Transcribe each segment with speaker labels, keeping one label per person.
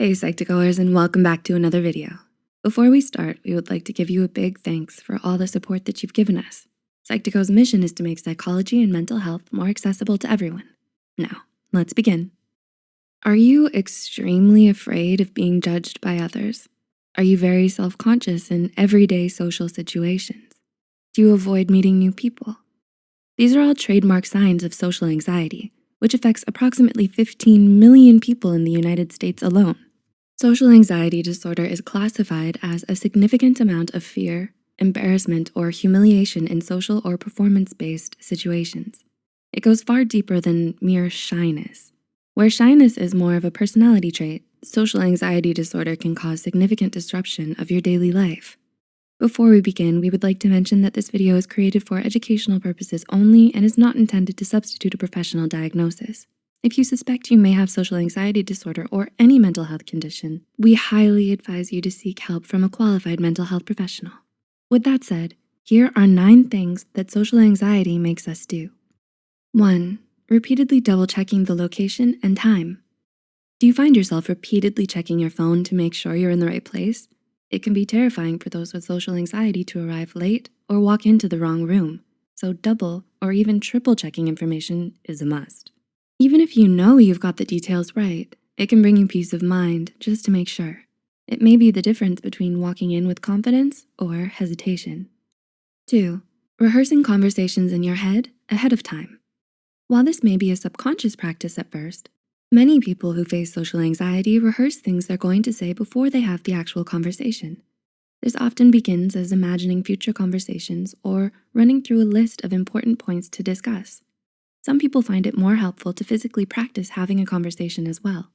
Speaker 1: Hey Psych2Goers, and welcome back to another video. Before we start, we would like to give you a big thanks for all the support that you've given us. Psych2Go's mission is to make psychology and mental health more accessible to everyone. Now, let's begin. Are you extremely afraid of being judged by others? Are you very self-conscious in everyday social situations? Do you avoid meeting new people? These are all trademark signs of social anxiety, which affects approximately 15 million people in the United States alone. Social anxiety disorder is classified as a significant amount of fear, embarrassment, or humiliation in social or performance-based situations. It goes far deeper than mere shyness. Where shyness is more of a personality trait, social anxiety disorder can cause significant disruption of your daily life. Before we begin, we would like to mention that this video is created for educational purposes only and is not intended to substitute a professional diagnosis. If you suspect you may have social anxiety disorder or any mental health condition, we highly advise you to seek help from a qualified mental health professional. With that said, here are 9 things that social anxiety makes us do. 1. Repeatedly double-checking the location and time. Do you find yourself repeatedly checking your phone to make sure you're in the right place? It can be terrifying for those with social anxiety to arrive late or walk into the wrong room, so double or even triple checking information is a must. Even if you know you've got the details right, it can bring you peace of mind just to make sure. It may be the difference between walking in with confidence or hesitation. 2. Rehearsing conversations in your head ahead of time. While this may be a subconscious practice at first, many people who face social anxiety rehearse things they're going to say before they have the actual conversation. This often begins as imagining future conversations or running through a list of important points to discuss. Some people find it more helpful to physically practice having a conversation as well.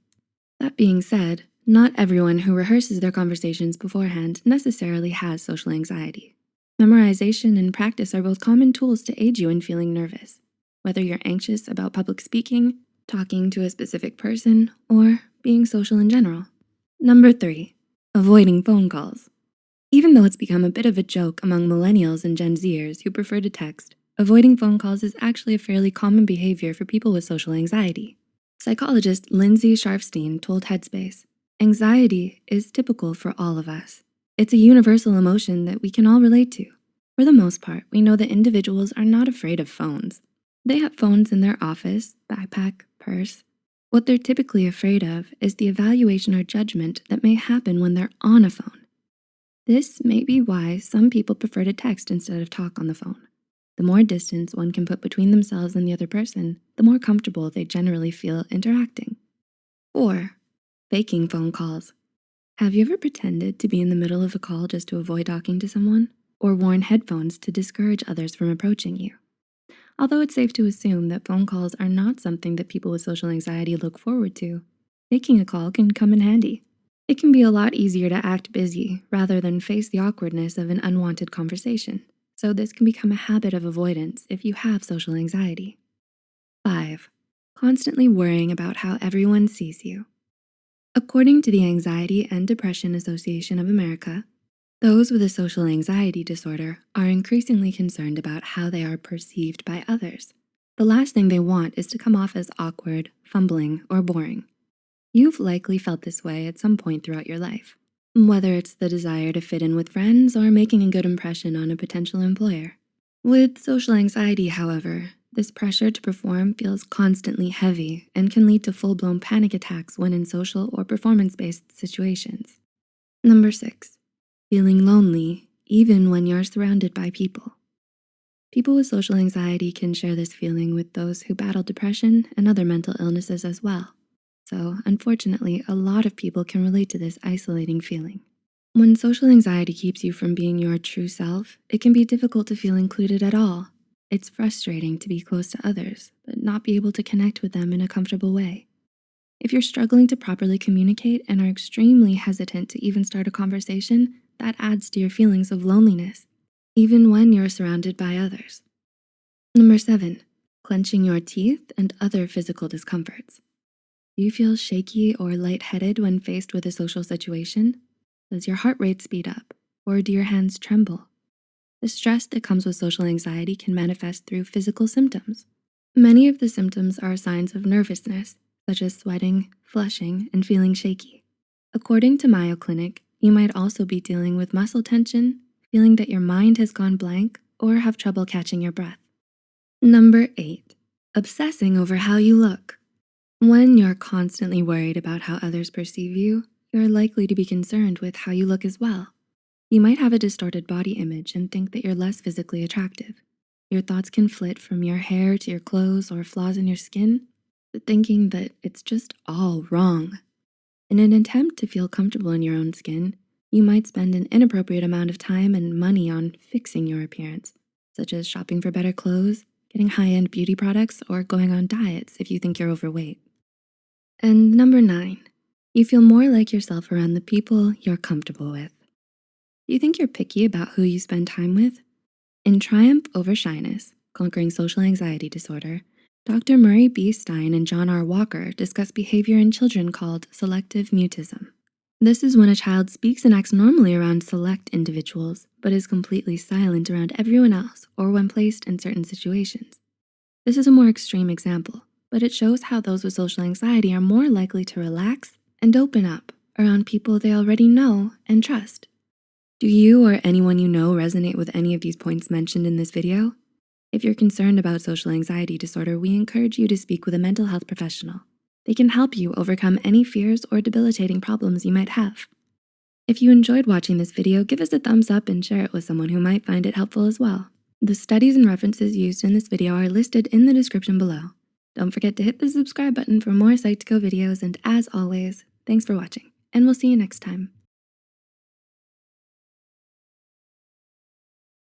Speaker 1: That being said, not everyone who rehearses their conversations beforehand necessarily has social anxiety. Memorization and practice are both common tools to aid you in feeling nervous, whether you're anxious about public speaking, talking to a specific person, or being social in general. Number 3, avoiding phone calls. Even though it's become a bit of a joke among millennials and Gen Zers who prefer to text, avoiding phone calls is actually a fairly common behavior for people with social anxiety. Psychologist Lindsay Sharfstein told Headspace, "Anxiety is typical for all of us. It's a universal emotion that we can all relate to. For the most part, we know that individuals are not afraid of phones. They have phones in their office, backpack, purse. What they're typically afraid of is the evaluation or judgment that may happen when they're on a phone. This may be why some people prefer to text instead of talk on the phone. The more distance one can put between themselves and the other person, the more comfortable they generally feel interacting." 4. Faking phone calls. Have you ever pretended to be in the middle of a call just to avoid talking to someone? Or worn headphones to discourage others from approaching you? Although it's safe to assume that phone calls are not something that people with social anxiety look forward to, faking a call can come in handy. It can be a lot easier to act busy rather than face the awkwardness of an unwanted conversation. So this can become a habit of avoidance if you have social anxiety. 5. Constantly worrying about how everyone sees you. According to the Anxiety and Depression Association of America, those with a social anxiety disorder are increasingly concerned about how they are perceived by others. The last thing they want is to come off as awkward, fumbling, or boring. You've likely felt this way at some point throughout your life, whether it's the desire to fit in with friends or making a good impression on a potential employer. With social anxiety, however, this pressure to perform feels constantly heavy and can lead to full-blown panic attacks when in social or performance-based situations. Number 6, feeling lonely even when you're surrounded by people. People with social anxiety can share this feeling with those who battle depression and other mental illnesses as well. So unfortunately, a lot of people can relate to this isolating feeling. When social anxiety keeps you from being your true self, it can be difficult to feel included at all. It's frustrating to be close to others, but not be able to connect with them in a comfortable way. If you're struggling to properly communicate and are extremely hesitant to even start a conversation, that adds to your feelings of loneliness, even when you're surrounded by others. Number 7, clenching your teeth and other physical discomforts. Do you feel shaky or lightheaded when faced with a social situation? Does your heart rate speed up, or do your hands tremble? The stress that comes with social anxiety can manifest through physical symptoms. Many of the symptoms are signs of nervousness, such as sweating, flushing, and feeling shaky. According to Mayo Clinic, you might also be dealing with muscle tension, feeling that your mind has gone blank, or have trouble catching your breath. Number 8, obsessing over how you look. When you're constantly worried about how others perceive you, you're likely to be concerned with how you look as well. You might have a distorted body image and think that you're less physically attractive. Your thoughts can flit from your hair to your clothes or flaws in your skin, to thinking that it's just all wrong. In an attempt to feel comfortable in your own skin, you might spend an inappropriate amount of time and money on fixing your appearance, such as shopping for better clothes, getting high-end beauty products, or going on diets if you think you're overweight. And number 9, you feel more like yourself around the people you're comfortable with. Do you think you're picky about who you spend time with? In Triumph Over Shyness, Conquering Social Anxiety Disorder, Dr. Murray B. Stein and John R. Walker discuss behavior in children called selective mutism. This is when a child speaks and acts normally around select individuals, but is completely silent around everyone else or when placed in certain situations. This is a more extreme example, but it shows how those with social anxiety are more likely to relax and open up around people they already know and trust. Do you or anyone you know resonate with any of these points mentioned in this video? If you're concerned about social anxiety disorder, we encourage you to speak with a mental health professional. They can help you overcome any fears or debilitating problems you might have. If you enjoyed watching this video, give us a thumbs up and share it with someone who might find it helpful as well. The studies and references used in this video are listed in the description below. Don't forget to hit the subscribe button for more Psych2Go videos, and as always, thanks for watching, and we'll see you next time.